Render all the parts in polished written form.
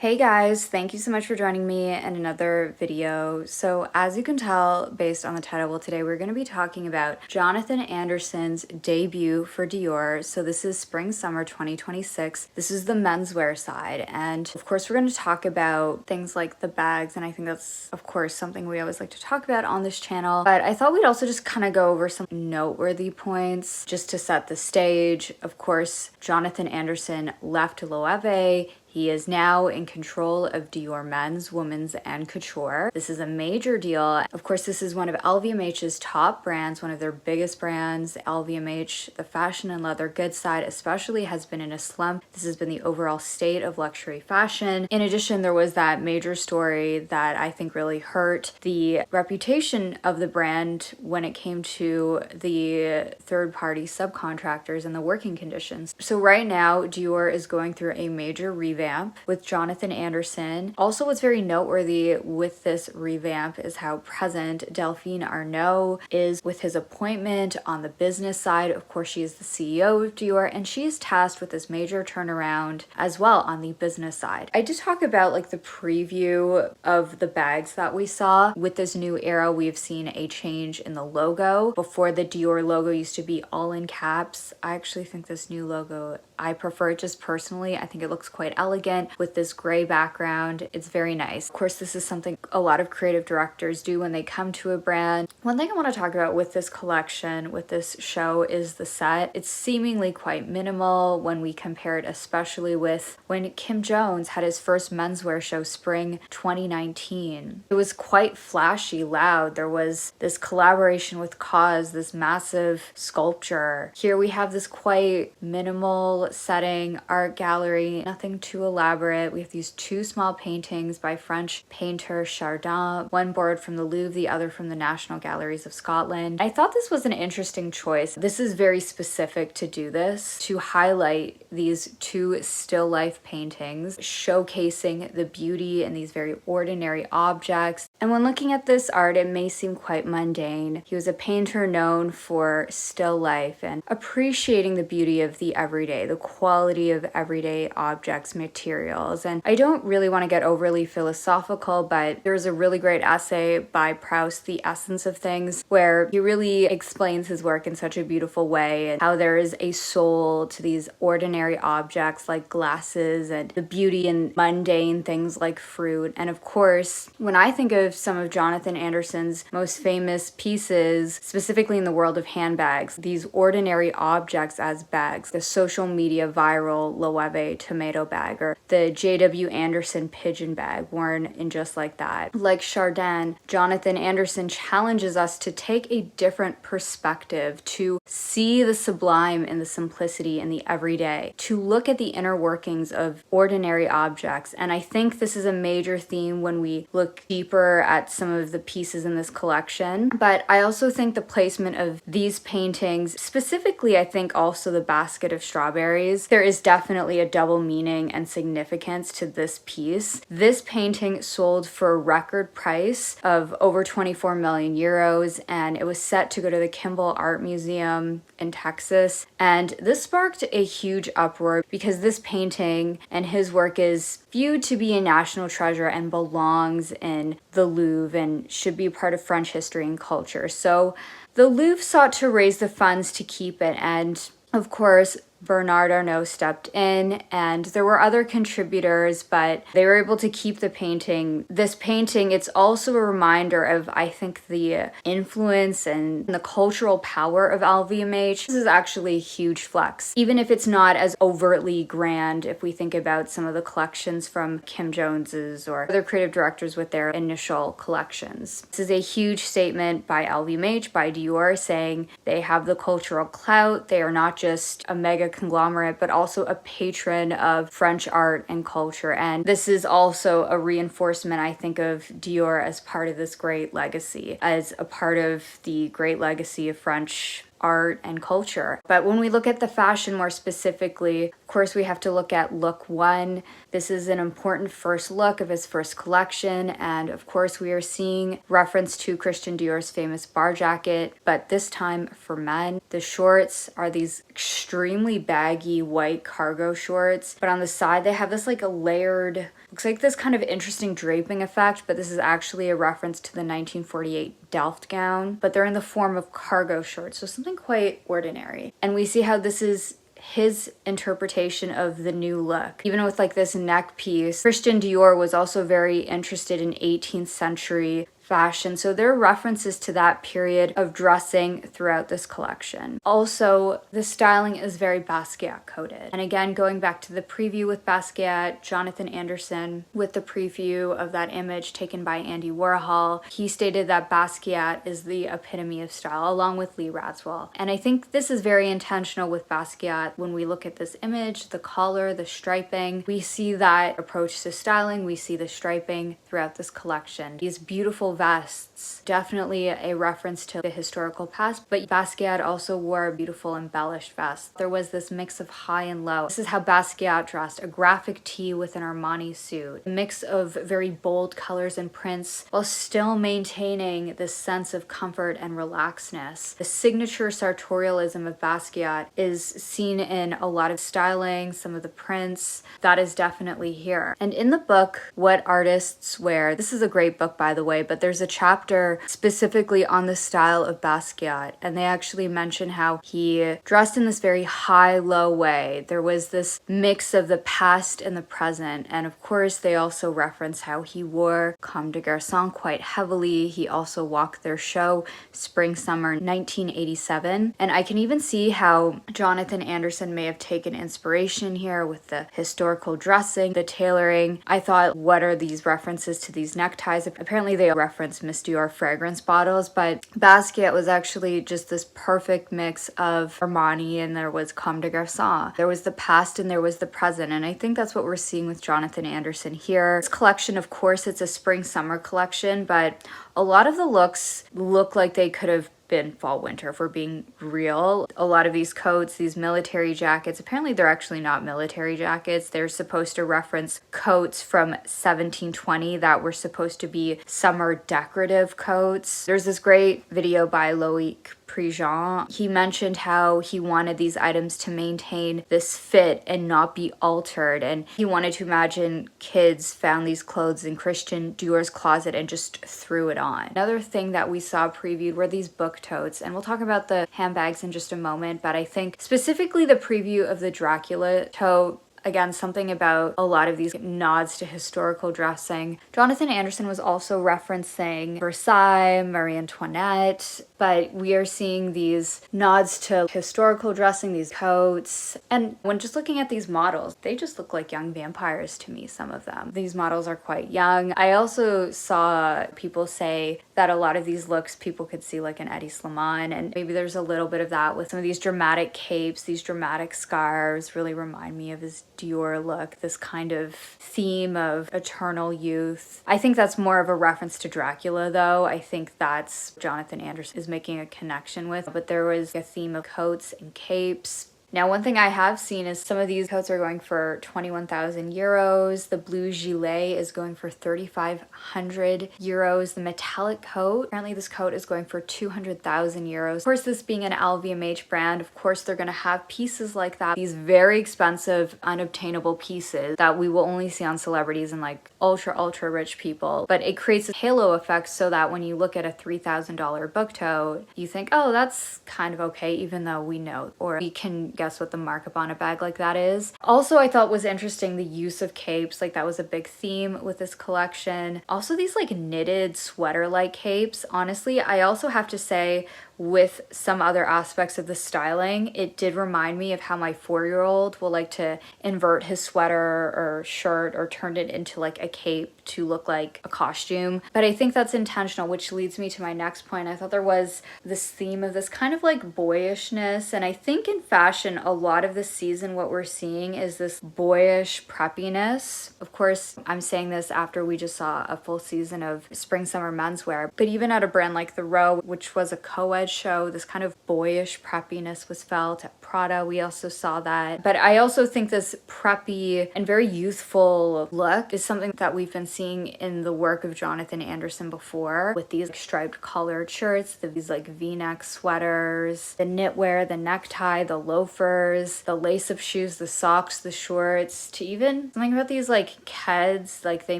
Hey guys, thank you so much for joining me in another video. So as you can tell based on the title, today we're going to be talking about Jonathan Anderson's debut for Dior. So this is spring summer 2026. This is the menswear side, and of course we're going to talk about things like the bags, and I think that's of course something we always like to talk about on this channel. But I thought we'd also just kind of go over some noteworthy points just to set the stage. Of course, Jonathan Anderson left Loewe. He is now in control of Dior men's, women's, and couture. This is a major deal. Of course, this is one of LVMH's top brands, one of their biggest brands. LVMH, the fashion and leather goods side especially, has been in a slump. This has been the overall state of luxury fashion. In addition, there was that major story that I think really hurt the reputation of the brand when it came to the third-party subcontractors and the working conditions. So right now, Dior is going through a major revamp with Jonathan Anderson. Also, what's very noteworthy with this revamp is how present Delphine Arnault is with his appointment on the business side. Of course, she is the CEO of Dior, and she is tasked with this major turnaround as well on the business side. I did talk about like the preview of the bags that we saw. With this new era, we've seen a change in the logo. Before, the Dior logo used to be all in caps. I actually think this new logo, I prefer it just personally. I think it looks quite elegant with this gray background. It's very nice. Of course, this is something a lot of creative directors do when they come to a brand. One thing I want to talk about with this collection, with this show, is the set. It's seemingly quite minimal when we compare it especially with when Kim Jones had his first menswear show spring 2019. It was quite flashy, loud. There was this collaboration with KAWS, this massive sculpture. Here we have this quite minimal setting, art gallery, nothing too elaborate. We have these two small paintings by French painter Chardin, one borrowed from the Louvre, the other from the National Galleries of Scotland. I thought this was an interesting choice. This is very specific to do this, to highlight these two still life paintings, showcasing the beauty in these very ordinary objects. And when looking at this art, it may seem quite mundane. He was a painter known for still life and appreciating the beauty of the everyday, the quality of everyday objects, materials. And I don't really want to get overly philosophical, but there's a really great essay by Proust, The Essence of Things, where he really explains his work in such a beautiful way and how there is a soul to these ordinary objects like glasses and the beauty in mundane things like fruit. And of course, when I think of some of Jonathan Anderson's most famous pieces, specifically in the world of handbags, these ordinary objects as bags, the social media viral Loewe tomato bag, or the J.W. Anderson pigeon bag worn in just like that. Like Chardin, Jonathan Anderson challenges us to take a different perspective, to see the sublime in the simplicity in the everyday, to look at the inner workings of ordinary objects. And I think this is a major theme when we look deeper at some of the pieces in this collection. But I also think the placement of these paintings, specifically I think also the basket of strawberries, there is definitely a double meaning and significance to this piece. This painting sold for a record price of over 24 million euros, and it was set to go to the Kimball Art Museum in Texas. And this sparked a huge uproar because this painting and his work is viewed to be a national treasure and belongs in the Louvre and should be part of French history and culture. So the Louvre sought to raise the funds to keep it, and of course, Bernard Arnault stepped in, and there were other contributors, but they were able to keep the painting. This painting, it's also a reminder of, I think, the influence and the cultural power of LVMH. This is actually a huge flex, even if it's not as overtly grand if we think about some of the collections from Kim Jones's or other creative directors with their initial collections. This is a huge statement by LVMH, by Dior, saying they have the cultural clout. They are not just a mega conglomerate, but also a patron of French art and culture. And this is also a reinforcement, I think, of Dior as part of this great legacy, as a part of the great legacy of French art and culture. But when we look at the fashion more specifically, of course, we have to look at look one. This is an important first look of his first collection. And of course, we are seeing reference to Christian Dior's famous bar jacket, but this time for men. The shorts are these extremely baggy white cargo shorts, but on the side, they have this like a layered Looks like this kind of interesting draping effect, but this is actually a reference to the 1948 Delft gown, but they're in the form of cargo shorts, so something quite ordinary. And we see how this is his interpretation of the new look. Even with like this neck piece, Christian Dior was also very interested in 18th century fashion, so there are references to that period of dressing throughout this collection. Also, the styling is very Basquiat coded. And again, going back to the preview with Basquiat, Jonathan Anderson, with the preview of that image taken by Andy Warhol, he stated that Basquiat is the epitome of style, along with Lee Radziwill. And I think this is very intentional with Basquiat. When we look at this image, the collar, the striping, we see that approach to styling, we see the striping throughout this collection. These beautiful vests, definitely a reference to the historical past, but Basquiat also wore a beautiful embellished vest. There was this mix of high and low. This is how Basquiat dressed, a graphic tee with an Armani suit, a mix of very bold colors and prints while still maintaining this sense of comfort and relaxedness. The signature sartorialism of Basquiat is seen in a lot of styling, some of the prints, that is definitely here. And in the book, What Artists Wear, this is a great book by the way, but there's a chapter specifically on the style of Basquiat, and they actually mention how he dressed in this very high-low way. There was this mix of the past and the present, and of course they also reference how he wore Comme des Garçons quite heavily. He also walked their show Spring-Summer 1987, and I can even see how Jonathan Anderson may have taken inspiration here with the historical dressing, the tailoring. I thought, what are these references to these neckties? Apparently they reference Miss Dior fragrance bottles, but Basquiat was actually just this perfect mix of Armani, and there was Comme des Garçons. There was the past and there was the present, and I think that's what we're seeing with Jonathan Anderson here. This collection, of course, it's a spring-summer collection, but a lot of the looks look like they could have been fall winter, if we're being real. A lot of these coats, these military jackets, apparently they're actually not military jackets. They're supposed to reference coats from 1720 that were supposed to be summer decorative coats. There's this great video by Loic Prigent. He mentioned how he wanted these items to maintain this fit and not be altered, and he wanted to imagine kids found these clothes in Christian Dior's closet and just threw it on. Another thing that we saw previewed were these book totes, and we'll talk about the handbags in just a moment, but I think specifically the preview of the Dracula tote, again, something about a lot of these nods to historical dressing. Jonathan Anderson was also referencing Versailles, Marie Antoinette, but we are seeing these nods to historical dressing, these coats. And when just looking at these models, they just look like young vampires to me, some of them. These models are quite young. I also saw people say that a lot of these looks people could see like an Eddie Slimane, and maybe there's a little bit of that with some of these dramatic capes, these dramatic scarves really remind me of his Dior look, this kind of theme of eternal youth. I think that's more of a reference to Dracula though. I think that's Jonathan Anderson is making a connection with, but there was a theme of coats and capes. Now, one thing I have seen is some of these coats are going for 21,000 euros. The blue gilet is going for 3,500 euros. The metallic coat, apparently this coat is going for 200,000 euros. Of course, this being an LVMH brand, of course, they're going to have pieces like that. These very expensive, unobtainable pieces that we will only see on celebrities and like ultra rich people. But it creates a halo effect so that when you look at a $3,000 book tote, you think, oh, that's kind of okay, even though we know, or we can guess what the markup on a bag like that is. Also, I thought was interesting the use of capes, like that was a big theme with this collection. Also, these like knitted sweater-like capes. Honestly, I also have to say, with some other aspects of the styling, it did remind me of how my 4-year-old will like to invert his sweater or shirt or turn it into like a cape to look like a costume. But I think that's intentional, which leads me to my next point. I thought there was this theme of this kind of like boyishness, and I think in fashion a lot of this season what we're seeing is this boyish preppiness. Of course, I'm saying this after we just saw a full season of spring summer menswear, but even at a brand like The Row, which was a co-ed show, this kind of boyish preppiness was felt. At Prada, we also saw that. But I also think this preppy and very youthful look is something that we've been seeing in the work of Jonathan Anderson before, with these striped collared shirts, these like v-neck sweaters, the knitwear, the necktie, the loafers, the lace-up shoes, the socks, the shorts, to even something about these like Keds, like they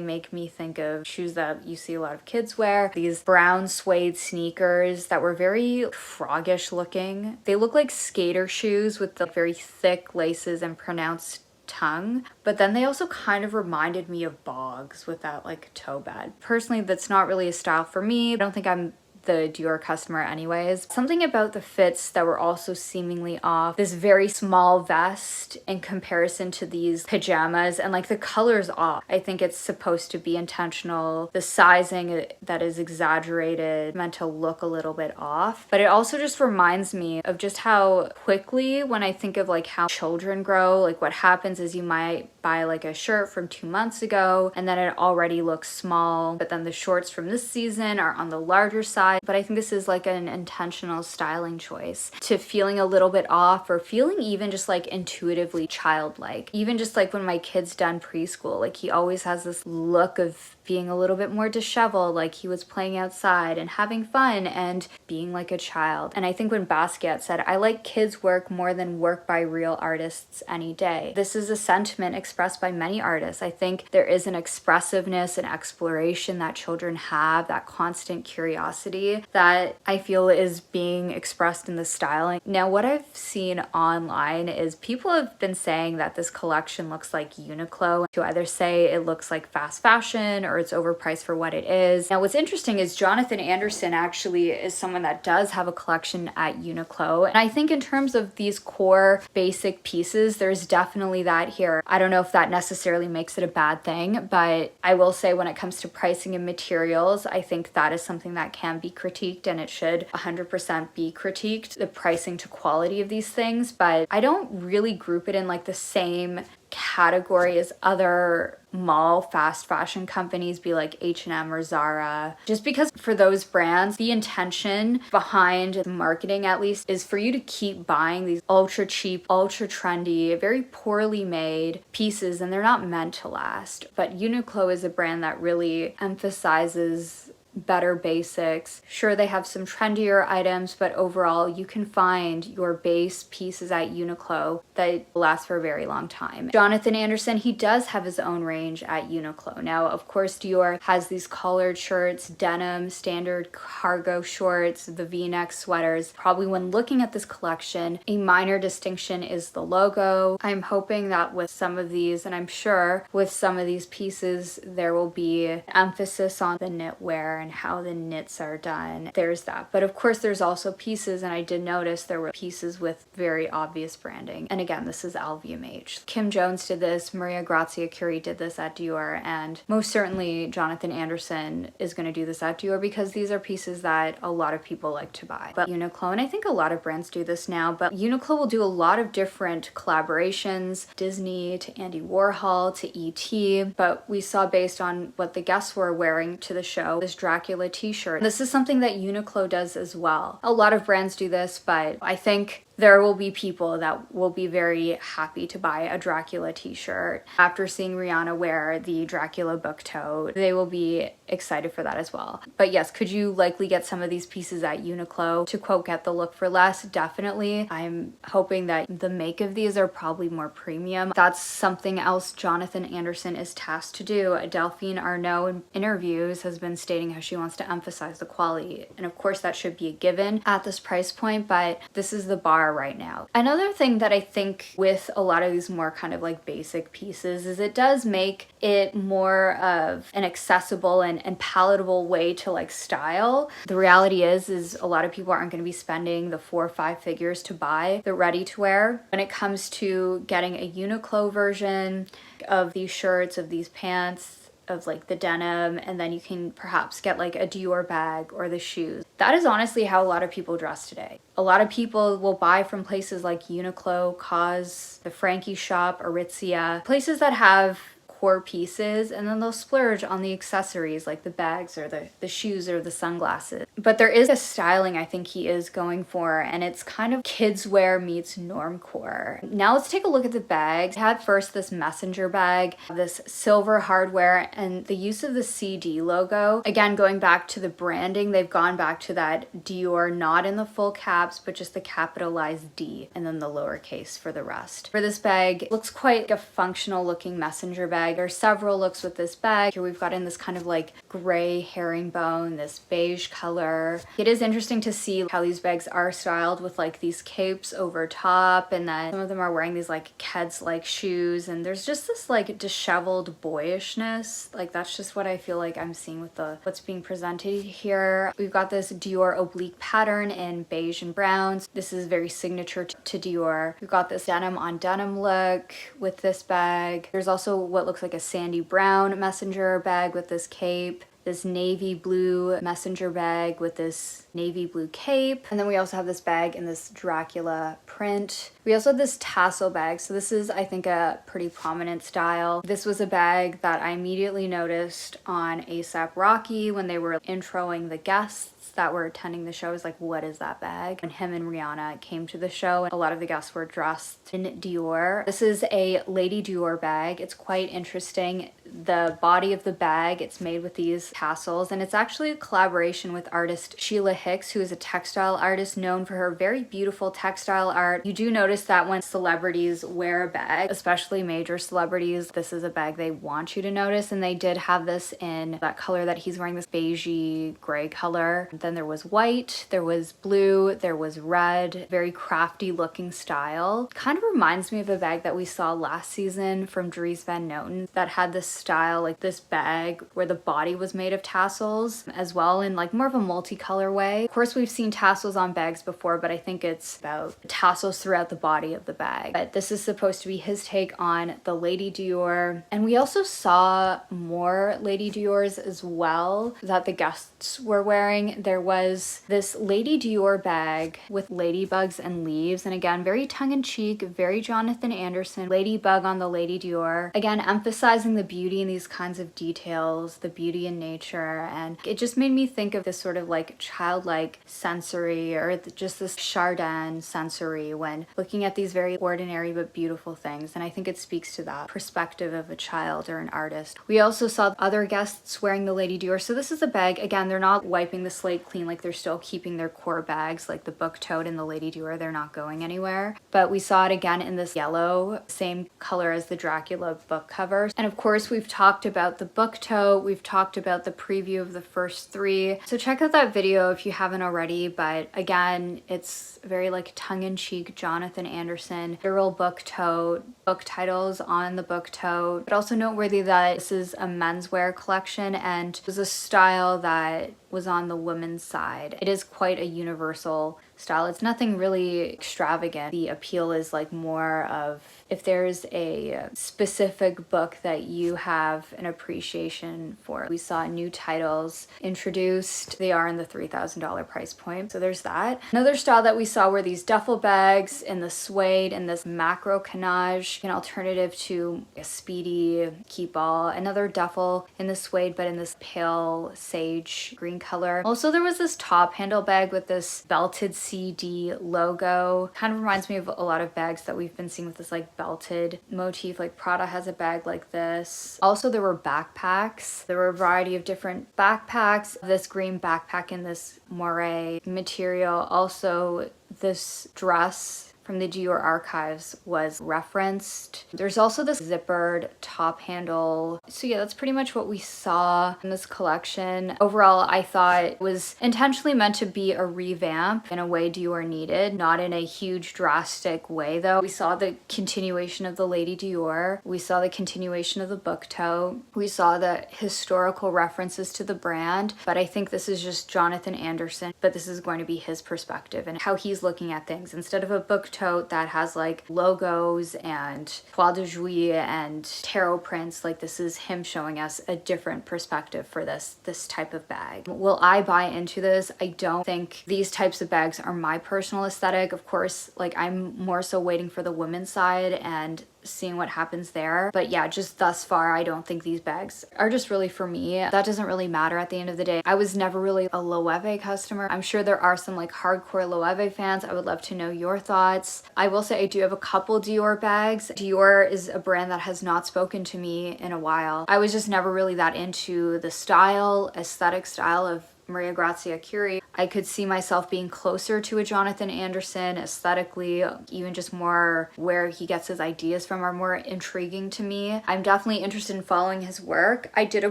make me think of shoes that you see a lot of kids wear. These brown suede sneakers that were very froggish looking. They look like skater shoes with the very thick laces and pronounced tongue, but then they also kind of reminded me of bogs with that like toe bed. Personally, that's not really a style for me. I don't think I'm the Dior customer anyways. Something about the fits that were also seemingly off. This very small vest in comparison to these pajamas, and like the color's off. I think it's supposed to be intentional. The sizing that is exaggerated, meant to look a little bit off. But it also just reminds me of just how quickly, when I think of like how children grow, like what happens is you might buy like a shirt from 2 months ago and then it already looks small, but then the shorts from this season are on the larger side. But I think this is like an intentional styling choice to feeling a little bit off, or feeling even just like intuitively childlike. Even just like when my kid's done preschool, like he always has this look of being a little bit more disheveled, like he was playing outside and having fun and being like a child. And I think when Basquiat said, "I like kids' work more than work by real artists any day," this is a sentiment expressed by many artists. I think there is an expressiveness and exploration that children have, that constant curiosity that I feel is being expressed in the styling. Now, what I've seen online is people have been saying that this collection looks like Uniqlo, to either say it looks like fast fashion or it's overpriced for what it is. Now, what's interesting is Jonathan Anderson actually is someone that does have a collection at Uniqlo. And I think in terms of these core basic pieces, there's definitely that here. I don't know if that necessarily makes it a bad thing, but I will say when it comes to pricing and materials, I think that is something that can be critiqued, and it should 100% be critiqued, the pricing to quality of these things. But I don't really group it in like the same category as other mall fast fashion companies, be like H&M or Zara, just because for those brands, the intention behind marketing at least is for you to keep buying these ultra cheap, ultra trendy, very poorly made pieces, and they're not meant to last. But Uniqlo is a brand that really emphasizes better basics. Sure, they have some trendier items, but overall you can find your base pieces at Uniqlo that last for a very long time. Jonathan Anderson, he does have his own range at Uniqlo. Now, of course, Dior has these collared shirts, denim, standard cargo shorts, the v-neck sweaters. Probably when looking at this collection, a minor distinction is the logo. I'm hoping that with some of these, and I'm sure with some of these pieces, there will be emphasis on the knitwear and how the knits are done. There's that. But of course, there's also pieces, and I did notice there were pieces with very obvious branding. And again, this is LVMH. Kim Jones did this, Maria Grazia Curie did this at Dior, and most certainly Jonathan Anderson is going to do this at Dior because these are pieces that a lot of people like to buy. But Uniqlo, and I think a lot of brands do this now, but Uniqlo will do a lot of different collaborations, Disney to Andy Warhol to E.T., but we saw based on what the guests were wearing to the show, this Dracula t-shirt. This is something that Uniqlo does as well. A lot of brands do this, but I think there will be people that will be very happy to buy a Dracula t-shirt. After seeing Rihanna wear the Dracula book tote, they will be excited for that as well. But yes, could you likely get some of these pieces at Uniqlo to quote, get the look for less? Definitely. I'm hoping that the make of these are probably more premium. That's something else Jonathan Anderson is tasked to do. Delphine Arnault in interviews has been stating how she wants to emphasize the quality. And of course that should be a given at this price point, but this is the bar right now. Another thing that I think with a lot of these more kind of like basic pieces is it does make it more of an accessible and palatable way to like style. The reality is a lot of people aren't going to be spending the 4 or 5 figures to buy the ready to wear. When it comes to getting a Uniqlo version of these shirts, of these pants, of like the denim, and then you can perhaps get like a Dior bag or the shoes. That is honestly how a lot of people dress today. A lot of people will buy from places like Uniqlo, COS, the Frankie shop, Aritzia, places that have core pieces, and then they'll splurge on the accessories like the bags or the shoes or the sunglasses. But there is a styling I think he is going for, and it's kind of kids wear meets normcore. Now let's take a look at the bag. I had first this messenger bag, this silver hardware, and the use of the CD logo. Again, going back to the branding, they've gone back to that Dior, not in the full caps, but just the capitalized D and then the lowercase for the rest. For this bag, it looks quite a functional looking messenger bag. There are several looks with this bag. Here we've got in this kind of like gray herringbone, this beige color. It is interesting to see how these bags are styled with like these capes over top, and then some of them are wearing these like Keds-like shoes, and there's just this like disheveled boyishness. Like that's just what I feel like I'm seeing with what's being presented here. We've got this Dior oblique pattern in beige and browns. This is very signature to Dior. We've got this denim on denim look with this bag. There's also what looks like a sandy brown messenger bag with this cape, this navy blue messenger bag with this navy blue cape. And then we also have this bag in this Dracula print. We also have this tassel bag. So this is, I think, a pretty prominent style. This was a bag that I immediately noticed on A$AP Rocky when they were introing the guests that were attending the show. I was like, what is that bag? When him and Rihanna came to the show, a lot of the guests were dressed in Dior. This is a Lady Dior bag. It's quite interesting. The body of the bag, it's made with these tassels, and it's actually a collaboration with artist Sheila Hicks, who is a textile artist known for her very beautiful textile art. You do notice that when celebrities wear a bag, especially major celebrities, this is a bag they want you to notice, and they did have this in that color that he's wearing, this beigey gray color. Then there was white, there was blue, there was red, very crafty looking style. Kind of reminds me of a bag that we saw last season from Dries Van Noten that had this style, like this bag where the body was made of tassels as well, in like more of a multicolor way. Of course, we've seen tassels on bags before, but I think it's about tassels throughout the body of the bag. But this is supposed to be his take on the Lady Dior. And we also saw more Lady Diors as well that the guests were wearing. There was this Lady Dior bag with ladybugs and leaves, and again, very tongue-in-cheek, very Jonathan Anderson. Ladybug on the Lady Dior. Again, emphasizing the beauty in these kinds of details, the beauty in nature, and it just made me think of this sort of like childlike sensory, or just this Chardin sensory when looking at these very ordinary but beautiful things, and I think it speaks to that perspective of a child or an artist. We also saw other guests wearing the Lady Dior. So this is a bag, again, they're not wiping the slate clean, like they're still keeping their core bags, like the book tote and the Lady Dior, they're not going anywhere. But we saw it again in this yellow, same color as the Dracula book cover. And of course, we've talked about the book tote, we've talked about the preview of the first three. So check out that video if you haven't already, but again, it's very like tongue-in-cheek Jonathan Anderson, literal book tote, book titles on the book tote. But also noteworthy that this is a menswear collection, and it was a style that was on the women's side. It is quite a universal style. It's nothing really extravagant. The appeal is like more of if there's a specific book that you have an appreciation for. We saw new titles introduced. They are in the $3,000 price point. So there's that. Another style that we saw were these duffel bags in the suede and this macro canage, an alternative to a speedy keep all. Another duffel in the suede, but in this pale sage green color. Also, there was this top handle bag with this belted CD logo. Kind of reminds me of a lot of bags that we've been seeing with this like belted motif. Like Prada has a bag like this. Also, there were backpacks. There were a variety of different backpacks. This green backpack in this moire material. Also, this dress from the Dior archives was referenced. There's also this zippered top handle. So yeah, that's pretty much what we saw in this collection. Overall, I thought it was intentionally meant to be a revamp in a way Dior needed, not in a huge drastic way though. We saw the continuation of the Lady Dior. We saw the continuation of the book tote. We saw the historical references to the brand, but I think this is just Jonathan Anderson, but this is going to be his perspective and how he's looking at things. Instead of a book tote that has like logos and toile de jouy and tarot prints, like this is him showing us a different perspective for this type of bag. Will I buy into this? I don't think these types of bags are my personal aesthetic. Of course, like I'm more so waiting for the women's side, and seeing what happens there. But yeah, just thus far, I don't think these bags are just really for me. That doesn't really matter at the end of the day. I was never really a Loewe customer. I'm sure there are some like hardcore Loewe fans. I would love to know your thoughts. I will say I do have a couple Dior bags. Dior is a brand that has not spoken to me in a while. I was just never really that into the style, aesthetic style of Maria Grazia Curie. I could see myself being closer to a Jonathan Anderson aesthetically, even just more where he gets his ideas from are more intriguing to me. I'm definitely interested in following his work. I did a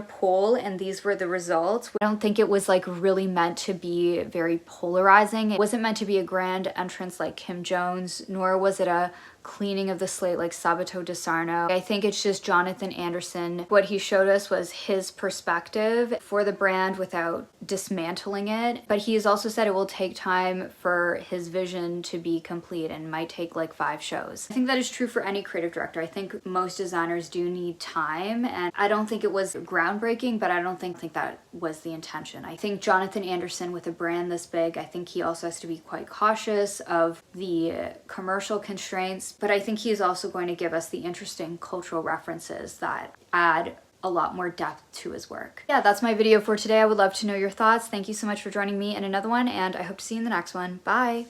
poll and these were the results. I don't think it was like really meant to be very polarizing. It wasn't meant to be a grand entrance like Kim Jones, nor was it a cleaning of the slate like Sabato de Sarno. I think it's just Jonathan Anderson. What he showed us was his perspective for the brand without dismantling it. But he has also said it will take time for his vision to be complete and might take like 5 shows. I think that is true for any creative director. I think most designers do need time, and I don't think it was groundbreaking, but I don't think that was the intention. I think Jonathan Anderson with a brand this big, I think he also has to be quite cautious of the commercial constraints, but I think he is also going to give us the interesting cultural references that add a lot more depth to his work. Yeah, that's my video for today. I would love to know your thoughts. Thank you so much for joining me in another one, and I hope to see you in the next one. Bye!